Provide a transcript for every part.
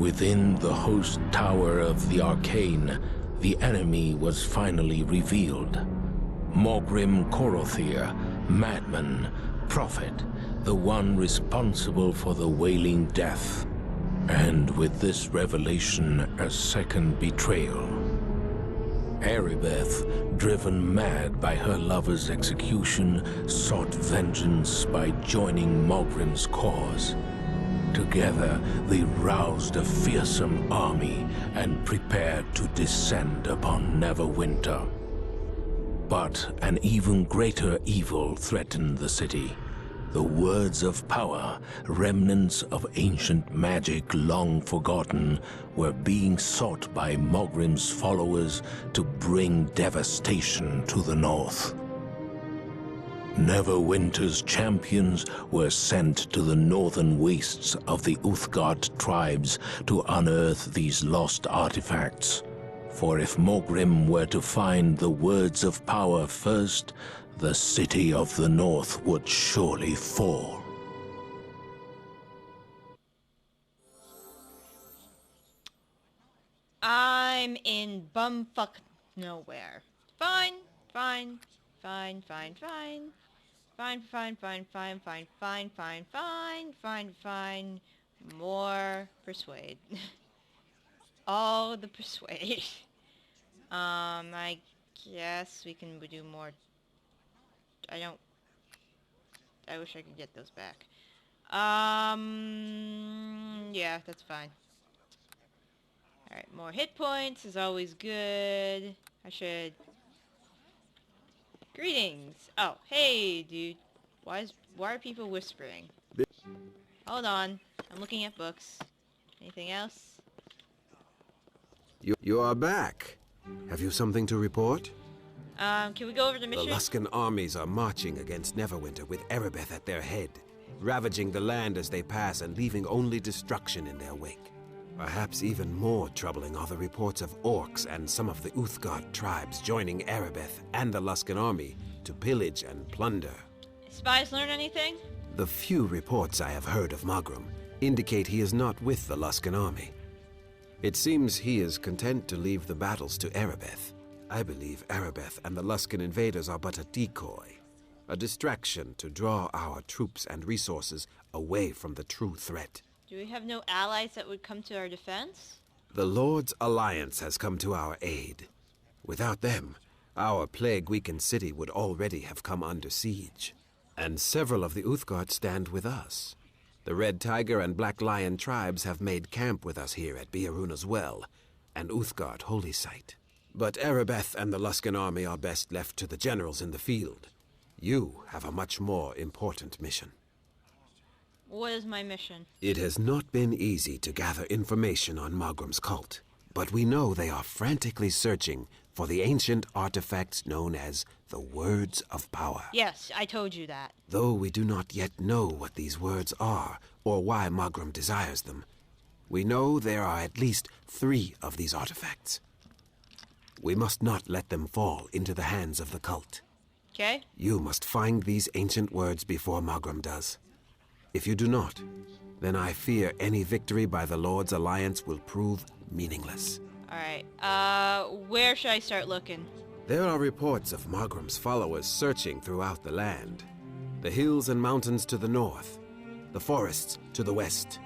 Within the host tower of the Arcane, the enemy was finally revealed. Morgrim Korothir, madman, prophet, the one responsible for the Wailing Death. And with this revelation, a second betrayal. Erebeth, driven mad by her lover's execution, sought vengeance by joining Morgrim's cause. Together, they roused a fearsome army and prepared to descend upon Neverwinter. But an even greater evil threatened the city. The words of power, remnants of ancient magic long forgotten, were being sought by Morgrim's followers to bring devastation to the north. Neverwinter's champions were sent to the northern wastes of the Uthgard tribes to unearth these lost artifacts. For if Morgrim were to find the words of power first, the city of the north would surely fall. I'm in bumfuck nowhere. Fine, fine, fine, fine, fine. Fine, fine, fine, fine, fine, fine, fine, fine, fine, fine. More persuade. All the persuade. I guess we can do more. I wish I could get those back. Yeah, that's fine. Alright, more hit points is always good. I should... Greetings! Oh, hey, dude. Why are people whispering? Hold on. I'm looking at books. Anything else? You are back. Have you something to report? Can we go over the mission? The Luskan armies are marching against Neverwinter with Erebeth at their head, ravaging the land as they pass and leaving only destruction in their wake. Perhaps even more troubling are the reports of orcs and some of the Uthgard tribes joining Erebeth and the Luskan army to pillage and plunder. Spies learn anything? The few reports I have heard of Morgrim indicate he is not with the Luskan army. It seems he is content to leave the battles to Erebeth. I believe Erebeth and the Luskan invaders are but a decoy, a distraction to draw our troops and resources away from the true threat. Do we have no allies that would come to our defense? The Lord's Alliance has come to our aid. Without them, our plague-weakened city would already have come under siege. And several of the Uthgard stand with us. The Red Tiger and Black Lion tribes have made camp with us here at Biaruna's Well, and Uthgard Holy Site. But Erebeth and the Luskan army are best left to the generals in the field. You have a much more important mission. What is my mission? It has not been easy to gather information on Morgrim's cult, but we know they are frantically searching for the ancient artifacts known as the Words of Power. Yes, I told you that. Though we do not yet know what these words are, or why Morgrim desires them, we know there are at least 3 of these artifacts. We must not let them fall into the hands of the cult. Okay. You must find these ancient words before Morgrim does. If you do not, then I fear any victory by the Lord's Alliance will prove meaningless. Alright, where should I start looking? There are reports of Morgrim's followers searching throughout the land. The hills and mountains to the north, the forests to the west,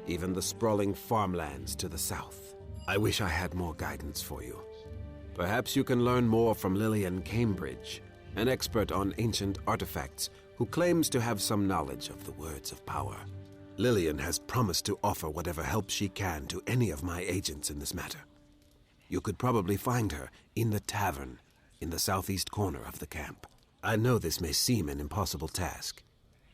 even the sprawling farmlands to the south. I wish I had more guidance for you. Perhaps you can learn more from Lillian Cambridge, an expert on ancient artifacts who claims to have some knowledge of the Words of Power. Lillian has promised to offer whatever help she can to any of my agents in this matter. You could probably find her in the tavern in the southeast corner of the camp. I know this may seem an impossible task,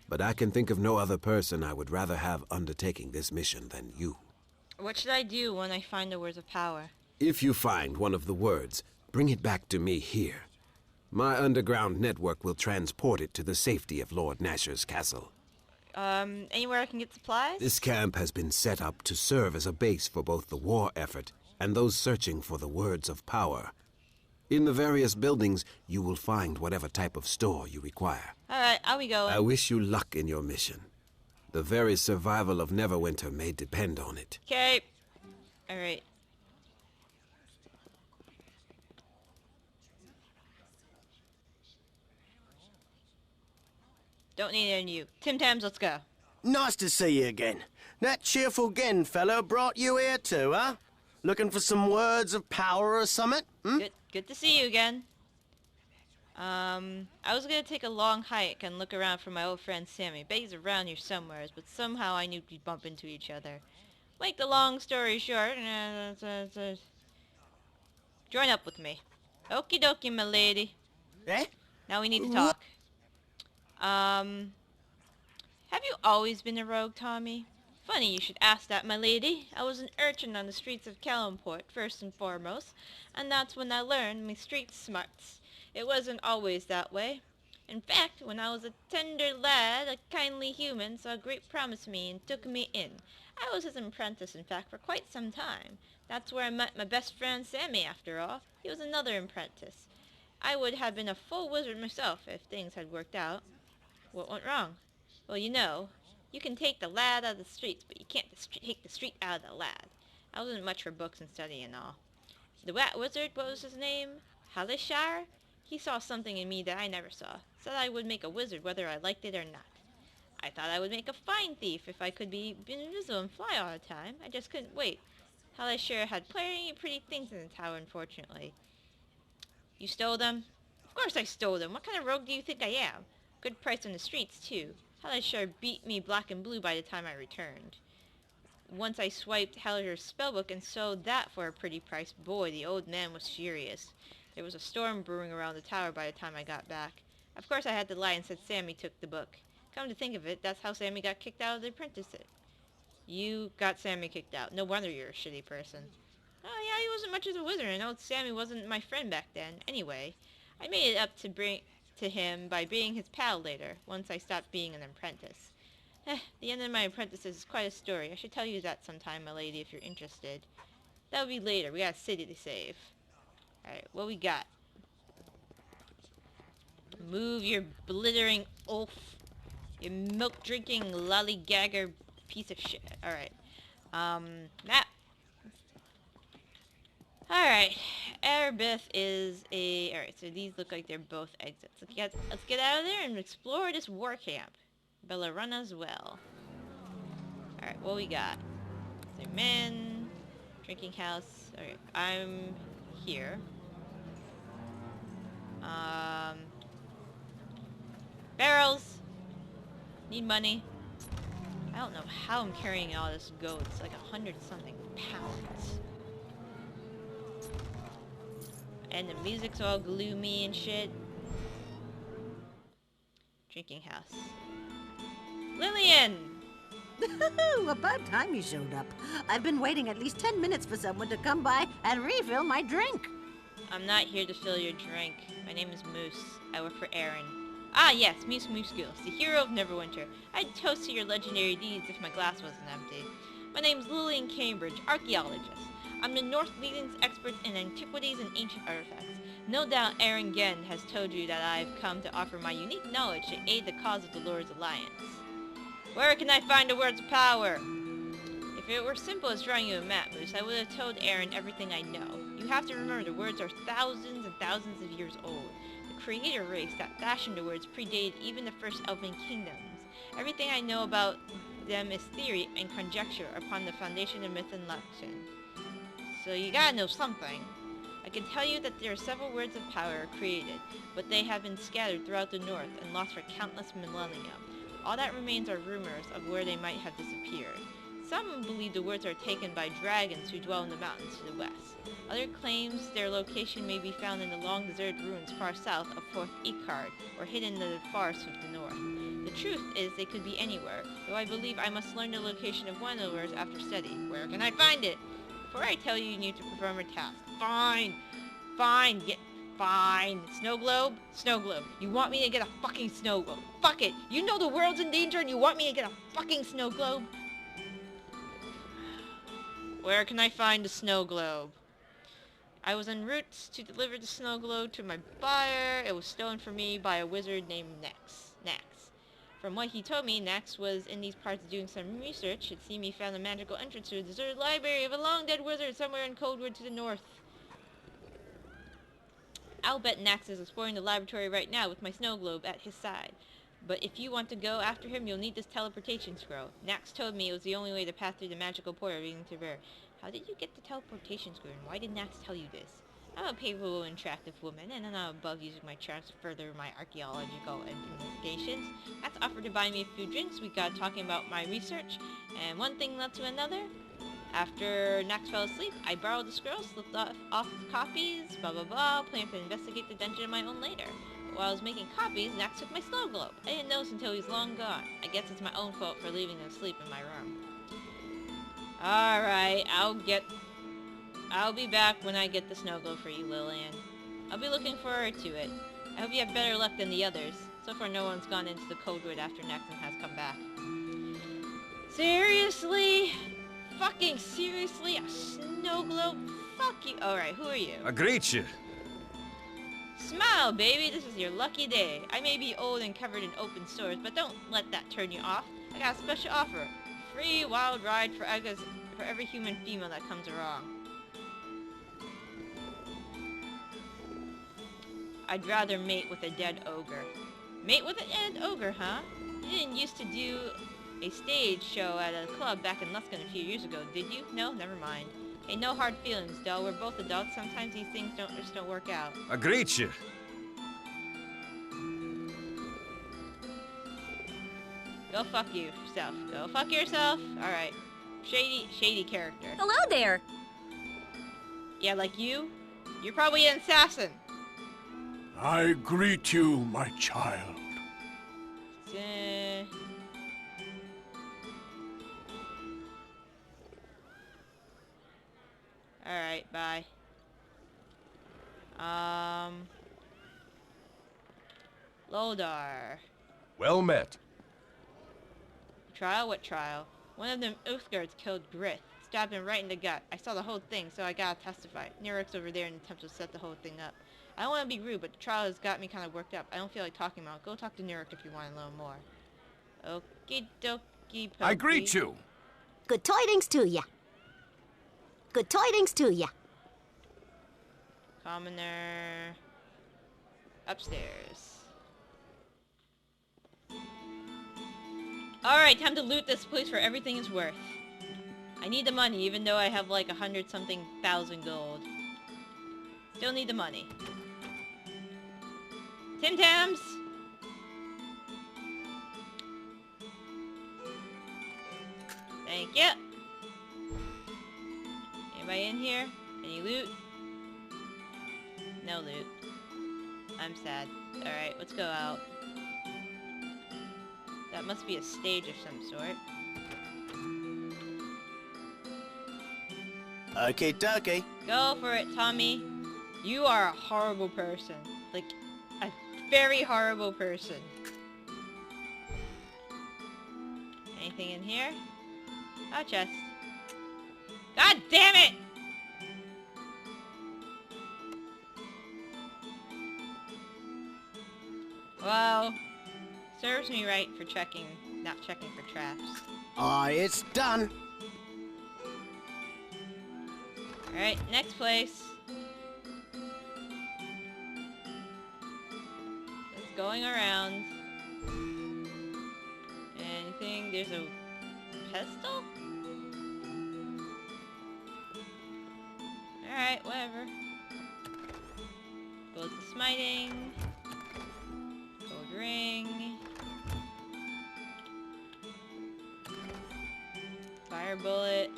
but I can think of no other person I would rather have undertaking this mission than you. What should I do when I find the Words of Power? If you find one of the words, bring it back to me here. My underground network will transport it to the safety of Lord Nasher's castle. Anywhere I can get supplies? This camp has been set up to serve as a base for both the war effort and those searching for the Words of Power. In the various buildings, you will find whatever type of store you require. Alright, I'll be going. I wish you luck in your mission. The very survival of Neverwinter may depend on it. Okay. Alright. Don't need any of you. Tim Tams, let's go. Nice to see you again. That cheerful Gen fellow brought you here too, huh? Looking for some words of power or something? Good to see you again. I was gonna take a long hike and look around for my old friend Sammy. Bet he's around here somewhere, but somehow I knew we'd bump into each other. Make the long story short, join up with me. Okie dokie, my lady. Eh? Now we need to talk. Have you always been a rogue, Tommy? Funny you should ask that, my lady. I was an urchin on the streets of Calumport, first and foremost, and that's when I learned my street smarts. It wasn't always that way. In fact, when I was a tender lad, a kindly human saw great promise in me and took me in. I was his apprentice, in fact, for quite some time. That's where I met my best friend Sammy, after all. He was another apprentice. I would have been a full wizard myself if things had worked out. What went wrong? Well, you know, you can take the lad out of the streets, but you can't take the street out of the lad. I wasn't much for books and study and all. The Rat Wizard, what was his name? Halishar? He saw something in me that I never saw. Said I would make a wizard whether I liked it or not. I thought I would make a fine thief if I could be invisible and fly all the time. I just couldn't wait. Halishar had plenty of pretty things in the tower, unfortunately. You stole them? Of course I stole them. What kind of rogue do you think I am? Good price on the streets, too. Halishar beat me black and blue by the time I returned. Once I swiped Halishar's spellbook and sold that for a pretty price. Boy, the old man was furious. There was a storm brewing around the tower by the time I got back. Of course I had to lie and said Sammy took the book. Come to think of it, that's how Sammy got kicked out of the apprenticeship. You got Sammy kicked out. No wonder you're a shitty person. Oh yeah, he wasn't much of a wizard, and old Sammy wasn't my friend back then. Anyway, I made it up to him by being his pal later, once I stopped being an apprentice. The end of my apprentices is quite a story. I should tell you that sometime, my lady, if you're interested. That'll be later. We got a city to save. Alright, what we got? Move your blithering oaf. You milk-drinking lollygagger piece of shit. Alright. Map. Alright. Erebith is a... Alright, so these look like they're both exits. Let's get out of there and explore this war camp. Bellaruna as well. Alright, what we got? So men... Drinking house. Alright, I'm here. Barrels. Need money. I don't know how I'm carrying all this gold. It's like 100-something pounds. And the music's all gloomy and shit. Drinking house. Lillian! About time you showed up. I've been waiting at least 10 minutes for someone to come by and refill my drink. I'm not here to fill your drink. My name is Moose. I work for Aaron. Ah, yes, Moose Moosegills, the hero of Neverwinter. I'd toast to your legendary deeds if my glass wasn't empty. My name's Lillian Cambridge, archaeologist. I'm the North Legions expert in antiquities and ancient artifacts. No doubt Aaron Genn has told you that I've come to offer my unique knowledge to aid the cause of the Lord's Alliance. Where can I find the words of power? If it were simple as drawing you a map, Moose, I would have told Aaron everything I know. You have to remember the words are thousands and thousands of years old. The creator race that fashioned the words predated even the first elven kingdoms. Everything I know about them is theory and conjecture upon the foundation of myth and legend. So you gotta know something. I can tell you that there are several words of power created, but they have been scattered throughout the north and lost for countless millennia. All that remains are rumors of where they might have disappeared. Some believe the words are taken by dragons who dwell in the mountains to the west. Other claims their location may be found in the long deserted ruins far south of Fort Icard, or hidden in the forests of the north. The truth is they could be anywhere, though I believe I must learn the location of one of the words after study. Where can I find it? Before I tell you, you need to perform a task. Fine. Fine. Fine. Snow globe? Snow globe. You want me to get a fucking snow globe? Fuck it. You know the world's in danger and you want me to get a fucking snow globe? Where can I find a snow globe? I was en route to deliver the snow globe to my buyer. It was stolen from me by a wizard named Nax. From what he told me, Nax was in these parts doing some research. It seemed he found a magical entrance to a deserted library of a long-dead wizard somewhere in Coldwood to the north. I'll bet Nax is exploring the laboratory right now with my snow globe at his side. But if you want to go after him, you'll need this teleportation scroll. Nax told me it was the only way to pass through the magical portal leading to Ver. How did you get the teleportation scroll, and why did Nax tell you this? I'm a capable and attractive woman, and I'm not above using my charms to further my archaeological investigations. Nax offered to buy me a few drinks. We got talking about my research, and one thing led to another. After Nax fell asleep, I borrowed the scroll, slipped off copies, blah blah blah, planned to investigate the dungeon on my own later. But while I was making copies, Nax took my snow globe. I didn't notice until he was long gone. I guess it's my own fault for leaving him asleep in my room. Alright, I'll be back when I get the snow globe for you, Lillian. I'll be looking forward to it. I hope you have better luck than the others. So far no one's gone into the Coldwood after Naxon has come back. Seriously? Fucking seriously? A snow globe? Fuck you. Alright, who are you? I greet you. Smile, baby. This is your lucky day. I may be old and covered in open sores, but don't let that turn you off. I got a special offer. Free wild ride for every human female that comes along. I'd rather mate with a dead ogre. Mate with a dead ogre, huh? You didn't used to do a stage show at a club back in Luskin a few years ago, did you? No? Never mind. Hey, no hard feelings, Del. We're both adults. Sometimes these things just don't work out. I greet you. Go fuck yourself. Go fuck yourself. Alright. Shady character. Hello there. Yeah, like you? You're probably an assassin. I greet you, my child. Alright, bye. Loldar. Well met. Trial? What trial? One of them oath guards killed Grith. Stabbed him right in the gut. I saw the whole thing, so I gotta testify. Nerik's over there in the attempt to set the whole thing up. I don't want to be rude, but the trial has got me kind of worked up. I don't feel like talking about it. Go talk to Nerik if you want to know more. Okie dokie. I greet you. Good tidings to ya. Good tidings to ya. Commoner. Upstairs. Alright, time to loot this place for everything it's worth. I need the money, even though I have like 100-something thousand gold. Still need the money. Tim Tams! Thank you. Anybody in here? Any loot? No loot. I'm sad. Alright, let's go out. That must be a stage of some sort. Okay, dokie. Go for it, Tommy. You are a horrible person. Like, a very horrible person. Anything in here? Oh, chest. God damn it! Well, serves me right for not checking for traps. It's done. Alright, next place. It's going around. Anything? There's a pestle? Alright, whatever. Bullets of smiting. Gold ring. Fire bullet.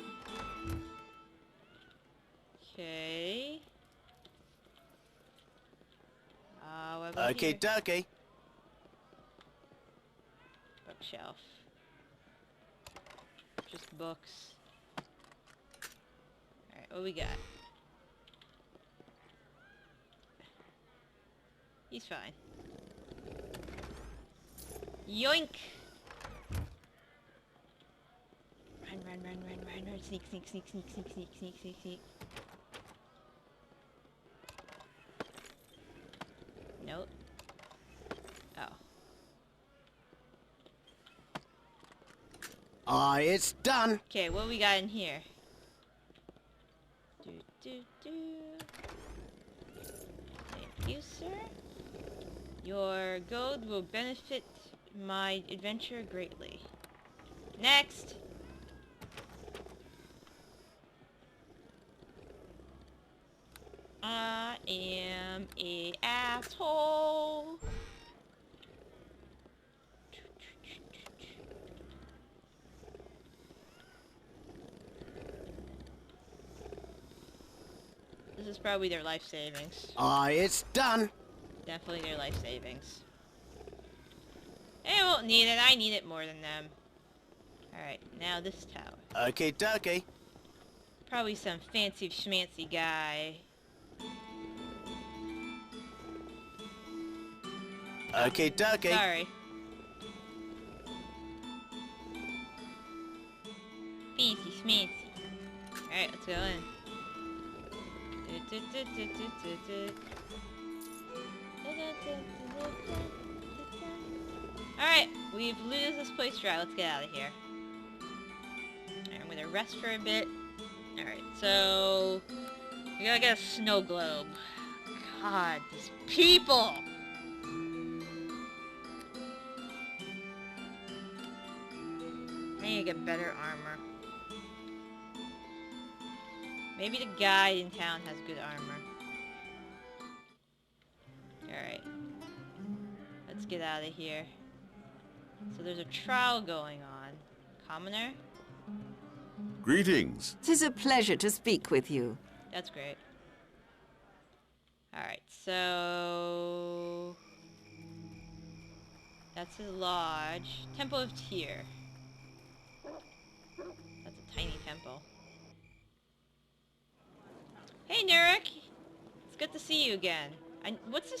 Okay. What about Okay, here? dokie. Bookshelf. Just books. Alright, what we got? He's fine. Yoink! Run. Sneak. Nope. Oh. Aye, it's done. Okay, what we got in here? Do, do, do. Thank you, sir. Your gold will benefit my adventure greatly. Next! I am a asshole. This is probably their life savings. Aye, it's done. Definitely their life savings. They won't need it. I need it more than them. Alright, now this tower. Okie dokie. Probably some fancy schmancy guy. Okie dokie. Sorry. Fancy schmancy. Alright, let's go in. Alright, we've looted this place dry. Let's get out of here. Alright, I'm gonna rest for a bit. Alright, so... we gotta get a snow globe. God, these people! I need to get better armor. Maybe the guy in town has good armor. Alright. Let's get out of here. So there's a trial going on. Commoner? Greetings. 'Tis a pleasure to speak with you. That's great. Alright, so... that's a lodge. Temple of Tyr. That's a tiny temple. Hey, Nurek! It's good to see you again. What's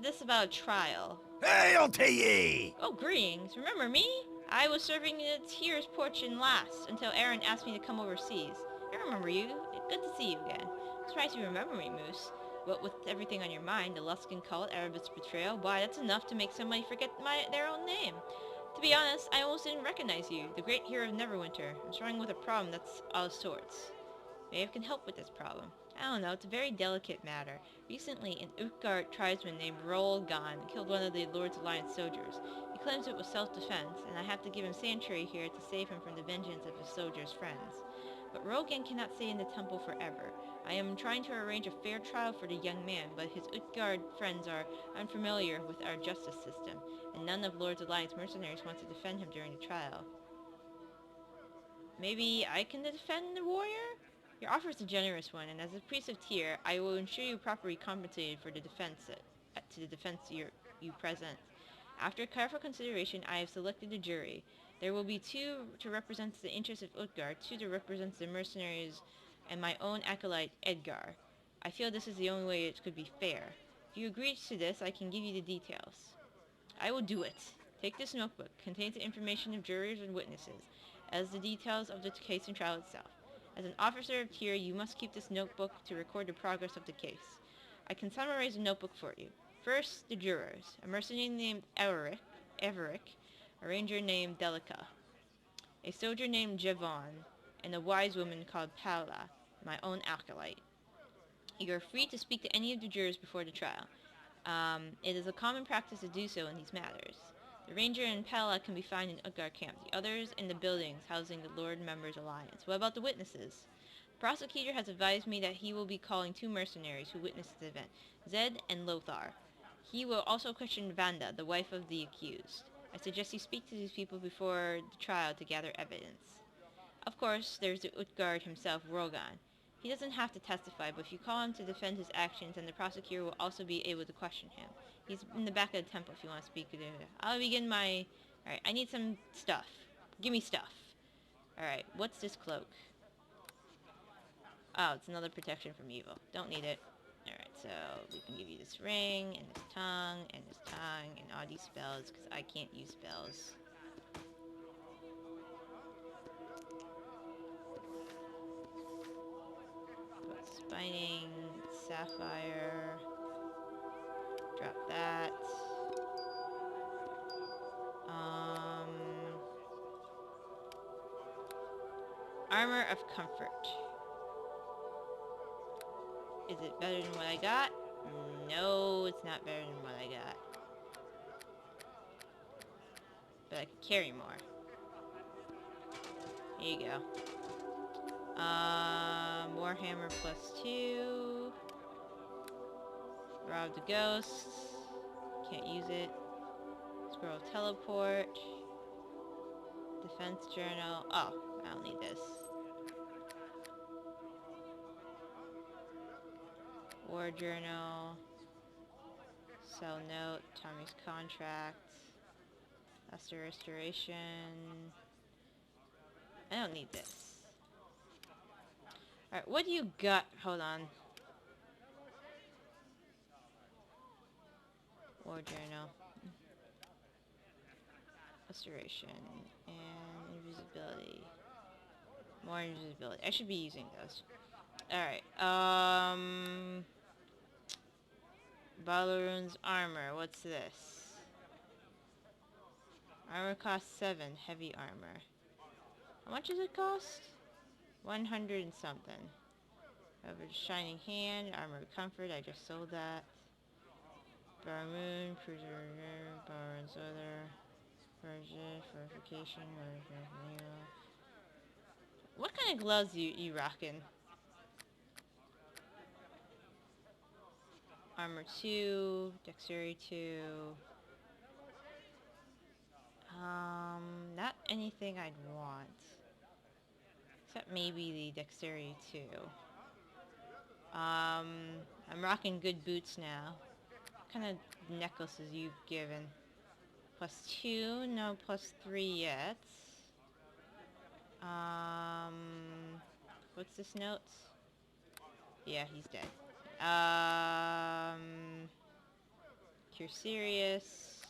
this about a trial? Hail to ye! Oh, greetings. Remember me? I was serving in Tyr's porch in last until Aaron asked me to come overseas. I remember you. Good to see you again. I'm surprised you remember me, Moose. What with everything on your mind, the Luskan cult, Erebus betrayal, why, that's enough to make somebody forget their own name. To be honest, I almost didn't recognize you, the great hero of Neverwinter. I'm struggling with a problem that's all sorts. Maybe I can help with this problem. I don't know, it's a very delicate matter. Recently, an Utgard tribesman named Rolgan killed one of the Lord's Alliance soldiers. He claims it was self-defense, and I have to give him sanctuary here to save him from the vengeance of his soldiers' friends. But Rolgan cannot stay in the temple forever. I am trying to arrange a fair trial for the young man, but his Utgard friends are unfamiliar with our justice system, and none of Lord's Alliance mercenaries want to defend him during the trial. Maybe I can defend the warrior? Your offer is a generous one, and as a priest of Tyr, I will ensure you properly compensated for the defense you present. After careful consideration, I have selected a jury. There will be 2 to represent the interests of Utgard, 2 to represent the mercenaries, and my own acolyte, Edgar. I feel this is the only way it could be fair. If you agree to this, I can give you the details. I will do it. Take this notebook. Contains the information of jurors and witnesses, as the details of the case and trial itself. As an officer of Tyr, you must keep this notebook to record the progress of the case. I can summarize the notebook for you. First, the jurors. A mercenary named Everick, a ranger named Delica, a soldier named Javon, and a wise woman called Paula, my own acolyte. You are free to speak to any of the jurors before the trial. It is a common practice to do so in these matters. The ranger and Paula can be found in Utgard camp, the others in the buildings housing the Lord Members Alliance. What about the witnesses? The prosecutor has advised me that he will be calling 2 mercenaries who witnessed the event, Zed and Lothar. He will also question Vanda, the wife of the accused. I suggest you speak to these people before the trial to gather evidence. Of course, there's the Utgard himself, Rogan. He doesn't have to testify, but if you call him to defend his actions, then the prosecutor will also be able to question him. He's in the back of the temple if you want to speak to him. I'll begin my... Alright, I need some stuff. Give me stuff. Alright, what's this cloak? Oh, it's another protection from evil. Don't need it. Alright, so we can give you this ring, and this tongue, and all these spells, because I can't use spells. Spining, sapphire, drop that. Armor of Comfort. Is it better than what I got? No, it's not better than what I got. But I can carry more. Here you go. Warhammer +2. Rob the Ghosts. Can't use it. Scroll Teleport. Defense Journal. Oh, I don't need this. War Journal. Cell Note. Tommy's Contract. Master Restoration. I don't need this. Alright, what do you got? Hold on. War Journal. Restoration. And invisibility. More invisibility. I should be using those. Alright, Balloon's armor. What's this? Armor costs 7. Heavy armor. How much does it cost? 100 and something. Over Shining Hand. Armor of Comfort. I just sold that. Barmoon. Preserver. Barons Other. Fortification. What kind of gloves you rocking? Armor 2, Dexterity 2. Not anything I'd want. Except maybe the Dexterity 2. I'm rocking good boots now. What kind of necklaces you've given? +2, no +3 yet. What's this note? Yeah, he's dead. Cure Serious.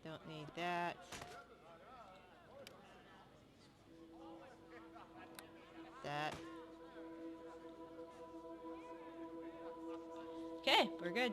Don't need that. That. Okay, we're good.